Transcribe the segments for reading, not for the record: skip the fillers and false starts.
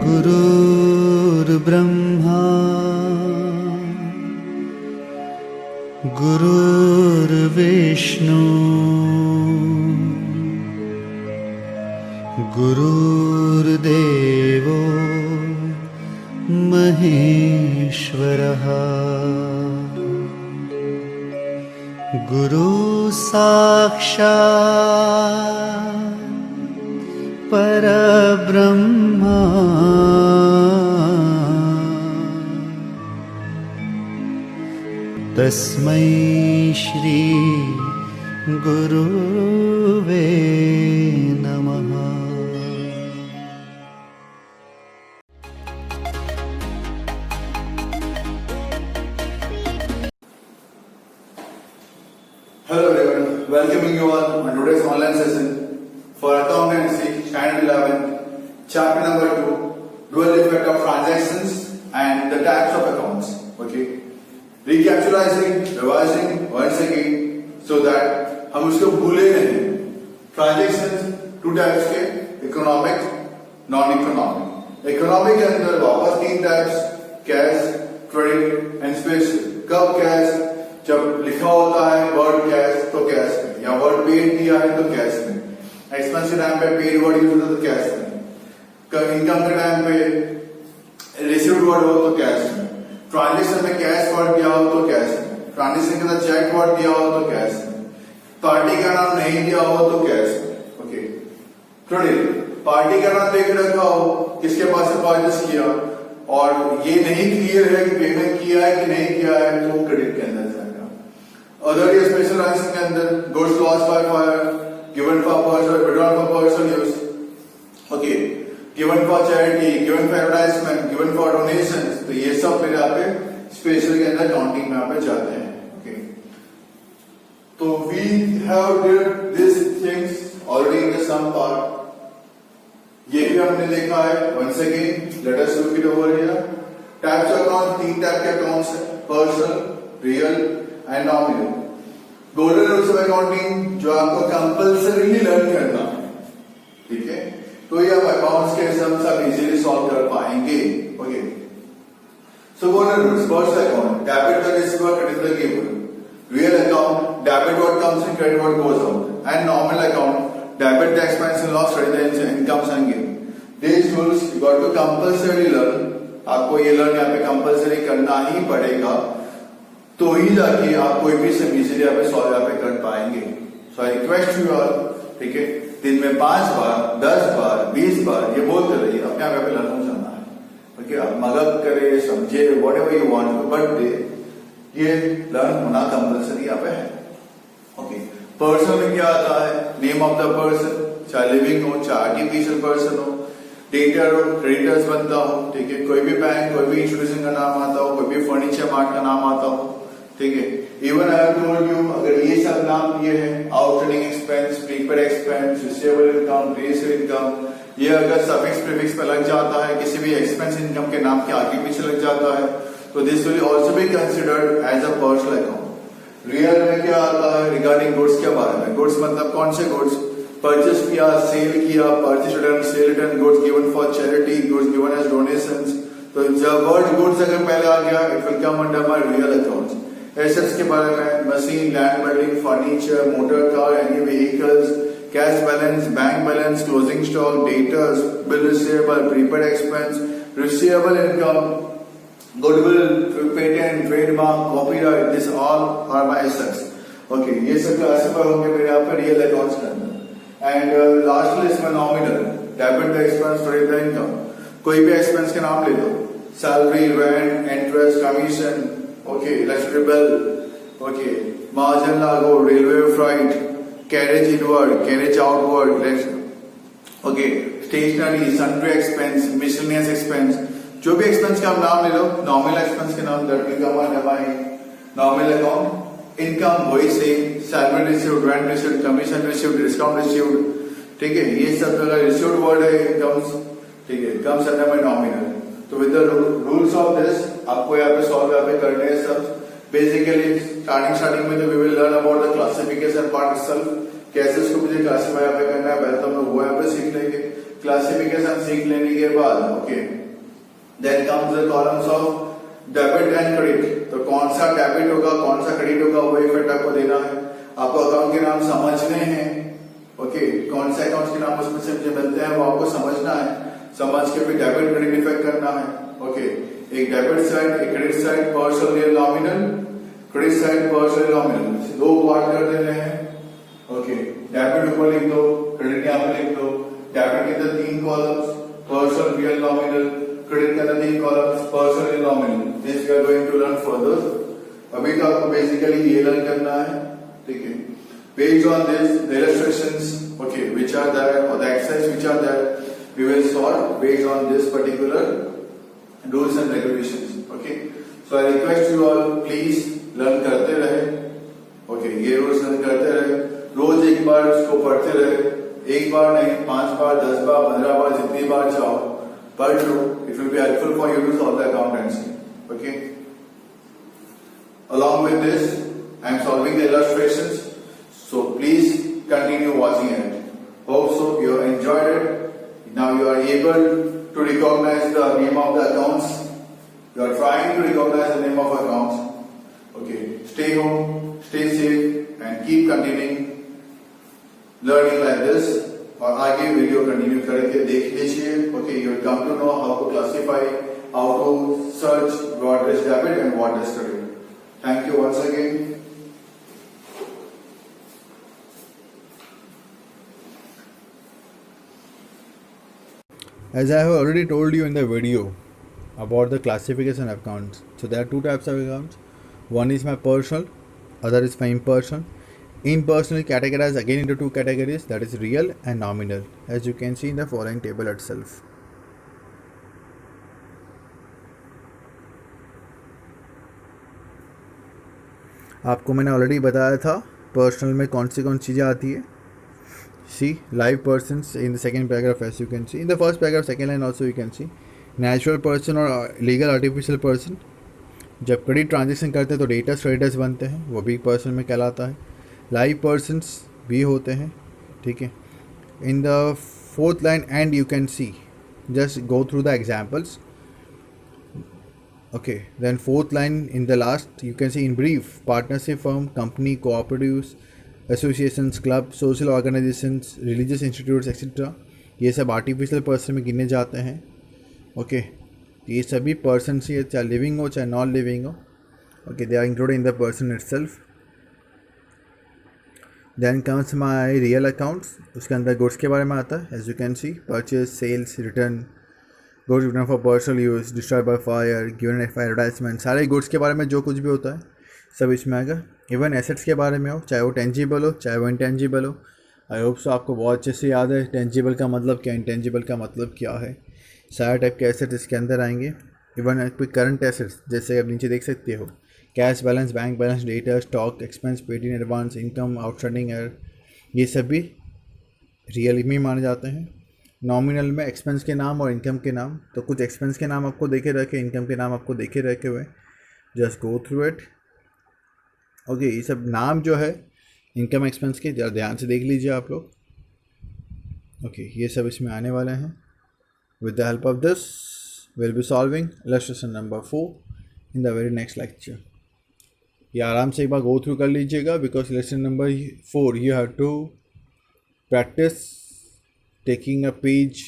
गुरुर्ब्रह्मा गुरुर्विष्णु गुरुर्देवो महेश्वरः गुरु साक्षात् परब्रह्मा तस्मै श्री गुरुवे नमः। Hello everyone, welcoming you all on today's online session for accountancy standard 11, chapter number 2, dual effect of transactions and the types of accounts. Okay, recapitalizing, revising once again so that हम उसको भूले नहीं। Transactions two types के, economic, non-economic। Economic के अंदर वापस 3 types, cash, credit and special। कब cash? जब लिखा होता है वर्ड कैश तो कैश में, या वर्ड पेड दिया है तो कैश में, एक्सपेंस के टाइम पे पेड वर्ड यूज होता है तो कैश में, इनकम के टाइम पे रिसीव्ड वर्ड हो तो कैश में, ट्रांजेक्शन में कैश वर्ड दिया हो तो कैश में, ट्रांजेक्शन के अंदर चेक वर्ड दिया हो तो कैश में, पार्टी का नाम नहीं दिया हो तो कैश में। ओके, क्रेडिट पार्टी का नाम देकर रखा हो, किसके पास से परचेस किया और ये नहीं क्लियर है कि पेमेंट किया है कि नहीं किया है तो क्रेडिट के अंदर जाएगा। Other special ranks के अंदर goods lost by fire, given for personal, withdrawn for personal use, okay, given for charity, given for advertisement, given for donations, तो ये सब फिर यहाँ पे स्पेशल के अंदर काउंटिंग में यहाँ पे जाते हैं। Okay, तो we have did these things already in the sum part. ये भी हमने देखा है। Once again, let us look it over here. Types of accounts, 3 type के अकाउंट्स हैं, personal, real and nominal. Golden rules of accounting जो आपको compulsorily learn करना है, ठीक है, तो ये आप अकाउंट्स के सम्स आप इजीली सॉल्व कर पाएंगे। Okay, so golden rules, first account debit the receiver, credit the giver. Real account debit what comes in, credit what goes out. And nominal account debit the expense and loss, credit the incomes and gain. This rules you got to compulsory learn, आपको ये learn यहाँ पे compulsory करना ही पड़ेगा, तो ही जाके आप कोई भी सम इजीली यहाँ पे सॉल्व यहाँ पे कर पाएंगे। सो आई रिक्वेस्ट यू ऑल, ठीक है, दिन में 5 बार, 10 बार, 20 बार ये बोलते रहिए, अपने आप यहाँ पे लर्न हो जाना है। ओके, आप मदद करे, समझे, what ever you want, but ये लर्न होना कंपल्सरी यहाँ पे है। ओके, पर्सन में क्या आता है? नेम ऑफ द पर्सन, चाहे लिविंग हो चाहे आर्टिफिशियल पर्सन हो, डेटर हो, क्रेडिटर्स बनता हो, ठीक है, कोई भी बैंक, कोई भी इंस्टीट्यूशन का नाम आता हो, कोई भी फर्नीचर मार्ट का नाम आता हो, ठीक है। Even I have told you, अगर ये सब नाम दिए हैं, outstanding expense, prepaid expense, receivable income, receive income, ये अगर सफिक्स प्रीफिक्स पे लग जाता है, किसी भी एक्सपेंस इनकम के नाम के आगे पीछे लग जाता है, तो this will also be considered as a personal account. Real में क्या आता है? रिगार्डिंग गुड्स के बारे में। गुड्स मतलब कौन से गुड्स? परचेस किया, सेल किया, purchase return, sale return, goods given for charity, goods given as donations. तो जब वर्ड गुड्स अगर पहले आ गया, it will come under my real accounts. Assets के बारे में machine, land, building, furniture, motor car, any vehicles, cash balance, bank balance, closing stock, debtors, bill receivable, prepaid expense, receivable income, goodwill, patent, trademark, copyright, this all are my assets. Okay, ये सब classify होंगे मेरे यहाँ पे real accounts के अंदर। And lastly इसमें nominal, debit the expense, credit the income. कोई भी एक्सपेंस के नाम ले लो, salary, rent, interest, commission, okay, electric bill, okay, margin लागू, railway freight, carriage inward, carriage outward, okay, stationery, sundry expense, miscellaneous expense, जो भी एक्सपेंस का आप नाम ले लो, नॉमिनल एक्सपेंस के नाम that will come under my nominal account. Income वही same, salary received, rent received, commission received, discount received, ठीक है, ये सब अगर रिसीव्ड वर्ड है इनकम्स, ठीक है, कम्स अंडर माय नॉमिनल। तो with the rules of this आपको यहाँ पे सॉल्व यहाँ पे करने हैं सब। बेसिकली स्टार्टिंग में तो we will learn about the classification part itself, कैसे इसको मुझे क्लासिफाई यहाँ पे करना है, पहले तो हम लोग वो यहाँ पे सीख लेंगे, क्लासिफिकेशन सीख लेने के बाद okay then comes the columns of debit and credit. तो कौन सा डेबिट होगा कौन सा क्रेडिट होगा वो इफेक्ट आपको देना है, आपको अकाउंट के नाम समझने हैं ओके कौन से अकाउंट्स के नाम उसमें से मुझे मिलते हैं वो आपको समझना है, समझ के फिर डेबिट क्रेडिट इफेक्ट करना है ओके। एक डेबिट साइड एक credit side partial real nominal, credit side partial nominal, दो पार्ट कर देने हैं ओके। डेबिट ऊपर लिख दो क्रेडिट यहाँ पे लिख दो, डेबिट के अंदर 3 columns partial real nominal, credit के अंदर 3 columns partial real nominal. This we are going to learn further. अभी तो आपको बेसिकली ये लर्न करना है ठीक है। Based on this, the illustrations, okay, which are there or the exercises which are there, we will solve based on this particular rules and regulations. Okay. So I request you all, please learn करते रहे. Okay, ये rules learn करते रहे. रोज एक बार इसको पढ़ते रहे. एक बार नहीं, 5 बार, 10 बार, 15 बार, जितनी बार चाहो पढ़ लो. It will be helpful for you to solve the accountancy. Okay. Along with this, I am solving the illustrations. So please continue watching it. Hope so you enjoyed it. Now you are able to recognize the name of the accounts. You are trying to recognize the name of accounts. Okay. Stay home, stay safe and keep continuing learning like this. और आगे video continue करके देख लीजिए. Okay, you will come to know how to classify, how to search what is debit and what is credit. Thank you once again. As I have already told you in the video about the classification of accounts, so there are 2 types of accounts. One is my personal, other is my impersonal. Impersonal categorized again into 2 categories, that is real and nominal, as you can see in the following table itself. आपको मैंने already बताया था personal में कौन सी चीज़ें आती है. See live persons in the second paragraph, as you can see in the first paragraph second line also you can see natural person और legal artificial person. जब क्रेडिट ट्रांजेक्शन करते हैं तो डेटर्स क्रेडिटर्स बनते हैं, वो भी पर्सन में कहलाता है. लाइव पर्सन्स भी होते हैं ठीक है. In the fourth line and you can C just go through the examples okay. Then fourth line in the last you can see in brief partnership firm, company, cooperatives, associations, club, social organisations, religious institutes etcetera, ये सब artificial person में गिने जाते हैं okay. ये सभी person ही चाहे living हो चाहे नॉन लिविंग हो okay, they are included in the person itself. Then comes my real accounts, उसके अंदर गुड्स के बारे में आता है. As you can see purchase, sales, return, goods return for personal use, destroyed by fire, given for advertisement, सारे goods के बारे में जो कुछ भी होता है सब इसमें आएगा. इवन एसेट्स के बारे में हो, चाहे वो टेंजिबल हो चाहे वो इंटेंजिबल हो. आई होप सो आपको बहुत अच्छे से याद है टेंजिबल का मतलब क्या, इंटेंजिबल का मतलब क्या है. सारे टाइप के एसेट्स इसके अंदर आएंगे. इवन कोई करंट एसेट्स जैसे आप नीचे देख सकते हो, cash balance, bank balance, data, stock, expense, paid in advance, income, outstanding air, ये सभी रियल में माने जाते हैं. नॉमिनल में एक्सपेंस के नाम और इनकम के नाम, तो कुछ एक्सपेंस के नाम आपको देखे रखे, इनकम के नाम आपको देखे रखे हुए, just go through it okay. ये सब नाम जो है इनकम एक्सपेंस के ज़रा ध्यान से देख लीजिए आप लोग ओके. ये सब इसमें आने वाले हैं. With the help of this will be solving illustration number 4 in the very next lecture. ये आराम से एक बार गो थ्रू कर लीजिएगा because illustration number 4 you have to practice taking a page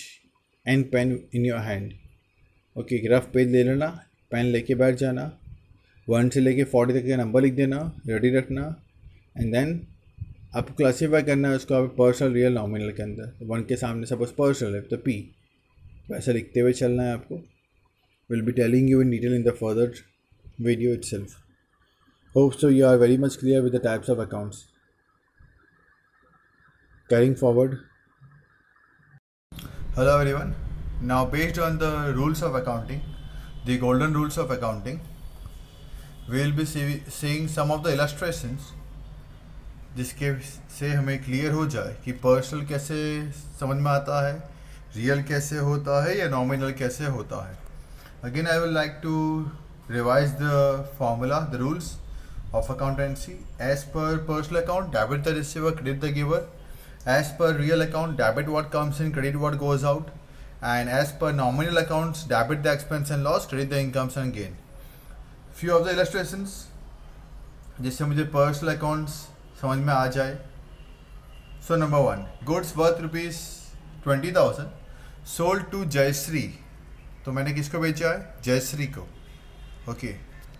and pen in your hand okay. Rough page ले लेना, pen लेके बैठ जाना, 1 से लेके 40 तक का नंबर लिख देना, रेडी रखना. एंड देन आपको क्लासीफाई करना है उसको आप पर्सनल, रियल, नॉमिनल के अंदर. 1 के सामने सपोज पर्सनल है तो P, वैसे लिखते हुए चलना है आपको. Will be telling you in detail in the further video itself. Hope so you are very much clear with the types of accounts. Carrying forward. Hello everyone. Now based on the rules of accounting, the golden rules of accounting, we will be seeing some of the illustrations जिसके से हमें clear हो जाए कि personal कैसे समझ में आता है, रियल कैसे होता है या नॉमिनल कैसे होता है. Again I will like to revise the formula, the rules of accountancy. As per personal account, debit the receiver, credit the giver. As per real account, debit what comes in, credit what goes out. And as per nominal accounts, debit the expense and loss, credit the incomes and gain. Few of the illustrations जिससे मुझे personal accounts समझ में आ जाए. So number 1, goods worth ₹20,000 sold to Jayashree. तो मैंने किसको बेचा है? जयश्री को. ओके,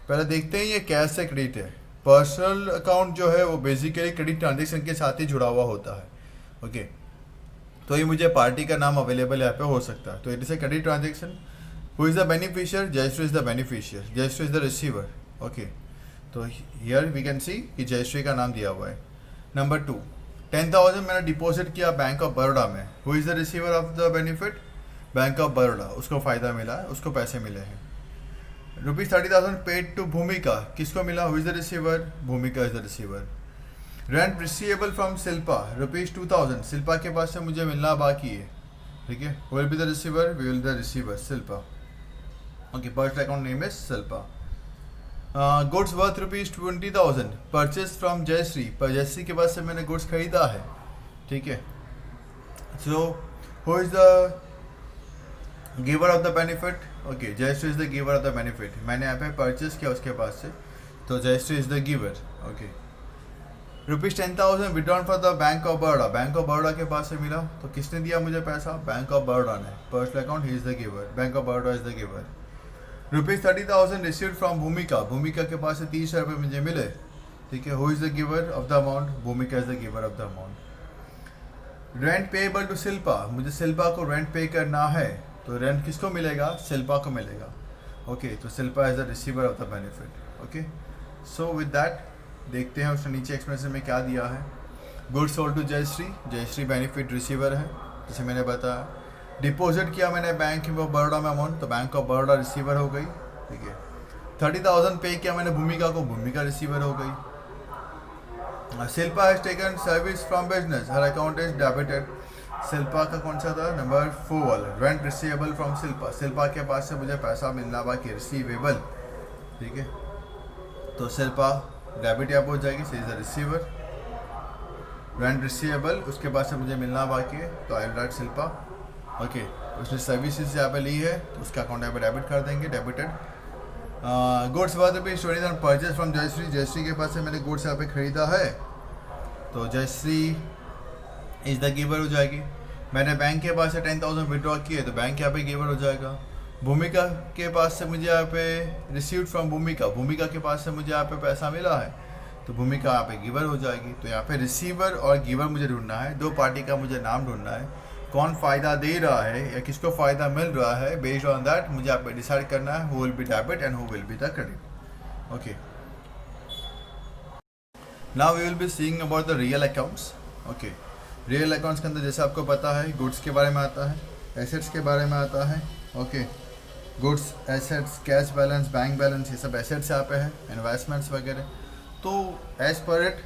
पहले देखते हैं ये कैश से क्रेडिट है. पर्सनल अकाउंट जो है वो बेसिकली क्रेडिट ट्रांजेक्शन के साथ ही जुड़ा हुआ होता है. ओके, तो ये मुझे पार्टी का नाम अवेलेबल यहाँ पे हो सकता है. तो it is a credit transaction. Who is the beneficiary? Jayashree is the beneficiary, Jayashree is the receiver. Okay, तो हियर वी कैन सी कि जयश्री का नाम दिया हुआ है. नंबर 2, 10,000 मैंने डिपॉजिट किया बैंक ऑफ बड़ौदा में. Who is the receiver of the benefit? Bank of Baroda. उसको फ़ायदा मिला है, उसको पैसे मिले हैं. ₹30,000 पेड टू भूमिका. किसको मिला? Who is the receiver? Bhumika is the receiver. Rent receivable from Shilpa ₹2,000. Shilpa के पास से मुझे मिलना बाकी है. ठीक है, will be the receiver, we will the receiver Shilpa. Okay, personal account name is Shilpa. Goods worth ₹20,000 purchase from Jayshree. पर जयश्री के पास से मैंने गुड्स खरीदा है. ठीक है, so who is the giver of the benefit? Okay, Jayashree is the giver of the benefit. मैंने यहाँ पे परचेज किया उसके पास से, तो Jayashree is the giver. Okay, ₹10,000 withdrawn for the bank of Baroda. Bank of Baroda के पास से मिला, तो किसने दिया मुझे पैसा? बैंक ऑफ बड़ौदा ने. Personal account, he is the giver, bank of Baroda is the giver. ₹30,000 received from भूमिका. भूमिका के पास से 30,000 रुपये मुझे मिले. ठीक है, who is the giver of the amount? Bhumika is the giver of the amount. Rent payable to Shilpa. मुझे शिल्पा को रेंट पे करना है, तो रेंट किसको मिलेगा? शिल्पा को मिलेगा. ओके, तो Shilpa is the receiver of the benefit. Okay, so with that देखते हैं उसने नीचे एक्सप्रेशन में क्या दिया है. Goods sold to Jayashree. Jayashree benefit receiver है, जैसे मैंने बताया. डिपॉजिट किया मैंने बैंक ऑफ बड़ौदा में अमाउंट, तो बैंक ऑफ बड़ौदा रिसीवर हो गई. ठीक है, 30,000 पे किया मैंने भूमिका को, भूमिका रिसीवर हो गई. Shilpa has taken service from business, her account is debited. Shilpa का कौन सा था? Number 4, rent receivable from Shilpa. Shilpa के पास से मुझे पैसा मिलना बाकी, रिसीवेबल. ठीक है, तो शिल्पा डेबिट यहाँ हो जाएगी, she is the receiver. Rent receivable उसके पास से मुझे मिलना बाकी है, तो I will write Shilpa. Okay, उसने सर्विसेज यहाँ पे ली है, तो उसका अकाउंट यहाँ पे डेबिट कर देंगे, debited. Goods worth ₹20,000 purchase from Jayashree. Jayashree के पास से मैंने गुड्स यहाँ पे खरीदा है, तो जयश्री इज द गिवर हो जाएगी. मैंने बैंक के पास से 10,000 विड्रॉ किए, तो बैंक यहाँ पे गिवर हो जाएगा. भूमिका के पास से मुझे यहाँ पे रिसीव्ड फ्रॉम भूमिका. भूमिका के पास से मुझे यहाँ पे पैसा मिला है, तो भूमिका यहाँ पे गिवर हो जाएगी. तो यहाँ पे रिसीवर और गिवर मुझे ढूंढना है. दो पार्टी का मुझे नाम ढूंढना है, कौन फ़ायदा दे रहा है या किसको फ़ायदा मिल रहा है. बेस्ड ऑन दैट मुझे यहाँ पे डिसाइड करना है who will be debit and who will be the credit. Okay, now we will be seeing about the real accounts. Okay, real accounts के अंदर जैसे आपको पता है गुड्स के बारे में आता है, एसेट्स के बारे में आता है. Okay, goods, assets, cash balance, bank balance, ये सब एसेट्स यहाँ पे है, इन्वेस्टमेंट्स वगैरह. तो as per it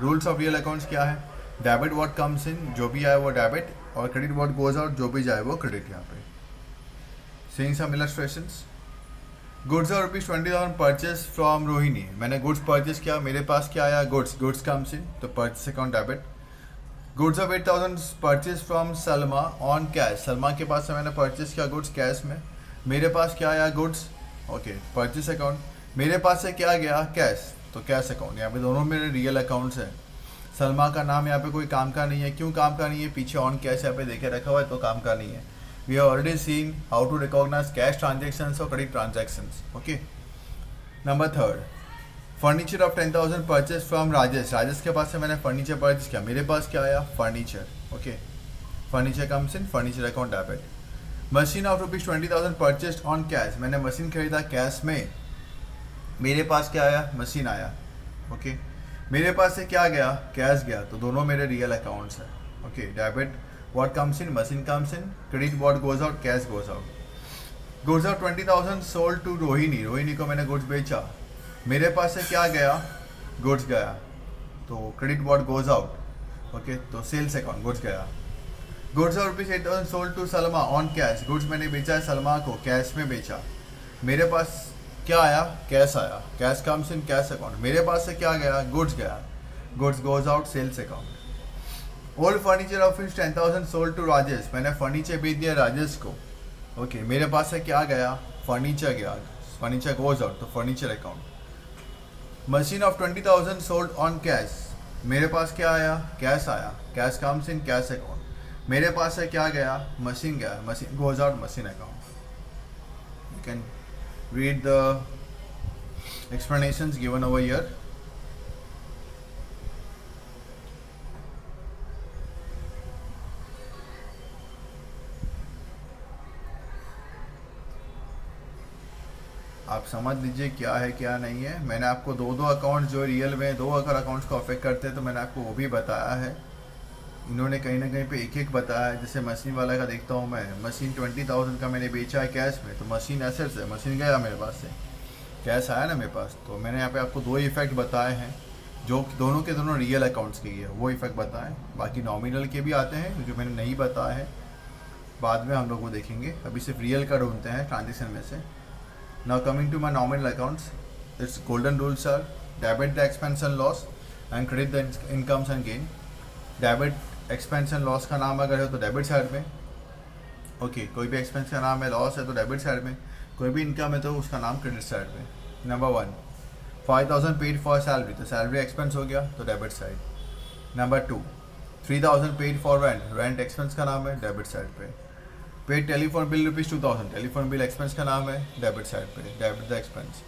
rules of real accounts क्या है? डेबिट व्हाट कम्स इन, जो भी आए वो डेबिट, और क्रेडिट व्हाट गोज आउट, जो भी जाए वो क्रेडिट. यहाँ पे सीइंग सम इलस्ट्रेशंस. गुड्स और ₹20,000 परचेज फ्रॉम रोहिणी. मैंने गुड्स परचेज किया, मेरे पास क्या आया? गुड्स कम्स इन, तो purchase account debit. Goods of 8,000 purchase from Salma on cash. Salma के पास से मैंने परचेज किया गुड्स कैश में, मेरे पास क्या आया? गुड्स. Okay, purchase account. मेरे पास से क्या गया? कैश, तो कैश अकाउंट. यहाँ पे दोनों मेरे रियल अकाउंट्स हैं. सलमा का नाम यहाँ पे कोई काम का नहीं है. क्यों काम का नहीं है? पीछे ऑन कैश यहाँ पे देखे रखा हुआ है, तो काम का नहीं है. We have already seen how to recognise cash transactions और credit transactions. Okay, number 3, furniture of 10,000 purchase from Rajesh. Rajesh के पास से मैंने फर्नीचर परचेज किया, मेरे पास क्या आया? Furniture. Okay, furniture comes in, furniture account debit. Machine of ₹20,000 purchase on cash. मैंने मशीन खरीदा कैश में, मेरे पास क्या आया? मशीन आया. ओके, मेरे पास से क्या गया? कैश गया, तो दोनों मेरे रियल अकाउंट्स हैं. Okay, debit what comes in, machine comes in. Credit what goes out, cash goes out. Goods of 20,000 sold to Rohini. Rohini को मैंने गुड्स बेचा, मेरे पास से क्या गया? गुड्स गया, तो credit what goes out. Okay, तो सेल्स अकाउंट, गुड्स गया. Goods of ₹8,000 sold to Salma on cash. Goods मैंने बेचा है सलमा को, कैश में बेचा, मेरे पास क्या आया? कैश आया. Cash comes in cash account. मेरे पास से क्या गया? गुड्स गया, goods goes out, sales account. Old furniture of 10,000 sold to Rajesh, मैंने फर्नीचर बेच दिया राजेश को। ओके मेरे पास से क्या गया, फर्नीचर गया, फर्नीचर गोज आउट तो furniture account. Machine of 20,000 sold on cash, मेरे पास क्या आया, कैश आया, cash comes in cash account. मेरे पास से क्या गया, मशीन गया, machine goes out machine account. You can read the explanations given over here. आप समझ लीजिए क्या है क्या नहीं है। मैंने आपको दो अकाउंट जो रियल में दो अगर अकाउंट्स को अफेक्ट करते हैं तो मैंने आपको वो भी बताया है। इन्होंने कहीं ना कहीं पे एक बताया है। जैसे मशीन वाला का देखता हूँ मैं, मशीन 20,000 का मैंने बेचा है कैश में, तो मशीन एसेट्स है, मशीन गया मेरे पास से, कैश आया ना मेरे पास। तो मैंने यहाँ पे आपको दो इफेक्ट बताए हैं जो दोनों के दोनों रियल अकाउंट्स के ही है, वो इफेक्ट बताएं। बाकी नॉमिनल के भी आते हैं जो मैंने नहीं बताया है, बाद में हम लोग वो देखेंगे। अभी सिर्फ रियल का ढूंढते हैं ट्रांजेक्शन में से। Now coming to my nominal accounts, its golden rules are debit the expense and loss and credit the incomes and gain. Debit expense and loss का नाम अगर है तो डेबिट साइड में, ओके कोई भी एक्सपेंस का नाम है, लॉस है तो डेबिट साइड में, कोई भी इनकम है तो उसका नाम क्रेडिट साइड में। नंबर 1 5,000 पेड फॉर सैलरी, तो सैलरी एक्सपेंस हो गया तो debit side. Number 2 3,000 paid for rent, rent expense का नाम है, डेबिट साइड पे। Paid telephone bill ₹2,000, telephone bill expense का नाम है, डेबिट साइड पे, debit the expense.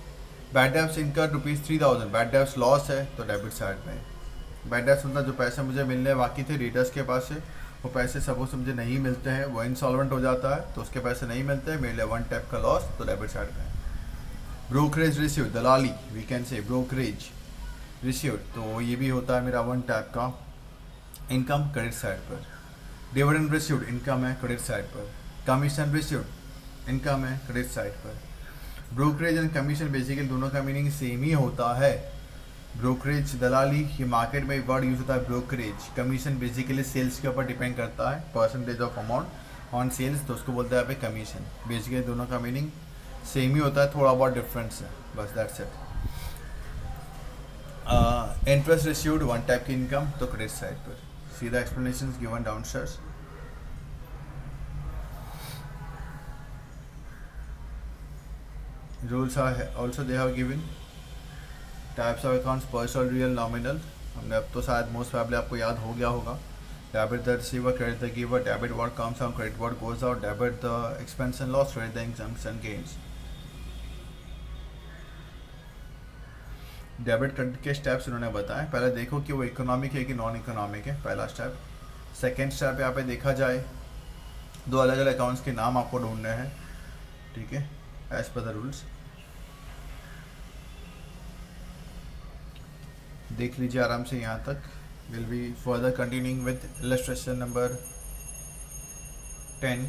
Bad debts इनकर ₹3,000, बैड डेब्ट्स लॉस है तो डेबिट साइड में। बैड डेब्ट्स मतलब जो पैसे मुझे मिलने बाकी थे रीडर्स के पास से, वो पैसे सपोज मुझे नहीं मिलते हैं, वो इंसॉल्वेंट हो जाता है तो उसके पैसे नहीं मिलते हैं, मेरे लिए 1 टाइप का लॉस तो डेबिट साइड में। ब्रोकरेज रिसीव, दलाली we can say brokerage receive, तो ये भी होता है मेरा 1 टाइप का इनकम, क्रेडिट साइड पर। डिविडेंड रिसीव्ड इनकम है, क्रेडिट साइड पर। कमीशन रिसीव्ड इनकम है, क्रेडिट साइड पर। ब्रोकरेज एंड कमीशन बेसिकली दोनों का मीनिंग सेम ही होता है। ब्रोकरेज दलाली, ये मार्केट में वर्ड यूज होता है ब्रोकरेज। कमीशन बेसिकली सेल्स के ऊपर डिपेंड करता है, percentage of amount on sales, तो उसको बोलते हैं यहाँ पे कमीशन। बेसिकली दोनों का मीनिंग सेम ही होता है, थोड़ा बहुत डिफरेंस है, बस that's it. Interest received 1 type की इनकम तो क्रेडिट साइड पर। See the explanations given downstairs. Rules are also they have given. Types of accounts personal, real, nominal, हमने अब तो शायद मोस्ट प्रॉब्ली आपको याद हो गया होगा। Debit the receiver, credit the giver, debit what comes on, credit what goes out, debit the expense and loss, credit the incomes and gains. Debit credit के स्टेप्स उन्होंने बताए। पहले देखो कि वो इकोनॉमिक है कि नॉन इकोनॉमिक है, पहला स्टेप। सेकेंड स्टेप यहाँ पे देखा जाए, दो अलग अलग अकाउंट्स के नाम आपको ढूंढने हैं, ठीक है, एज पर द रूल्स। देख लीजिए आराम से यहाँ तक। Will be further continuing with illustration number 10।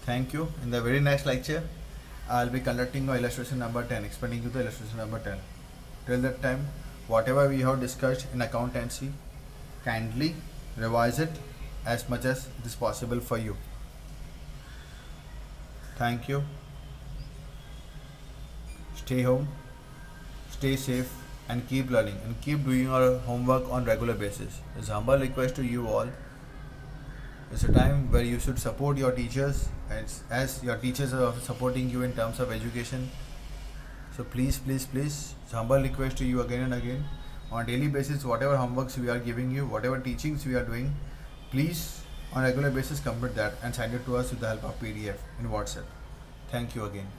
Thank you. In the very next lecture, I'll be conducting illustration number 10, explaining you the illustration number 10. Till that time, whatever we have discussed in accountancy, kindly revise it as much as it is possible for you. Thank you. Stay home, stay safe, and keep learning and keep doing your homework on regular basis. It's a humble request to you all. It's a time where you should support your teachers, as your teachers are also supporting you in terms of education. So please, please, please, it's a humble request to you again and again. On a daily basis, whatever homeworks we are giving you, whatever teachings we are doing, please on a regular basis complete that and send it to us with the help of PDF in WhatsApp. Thank you again.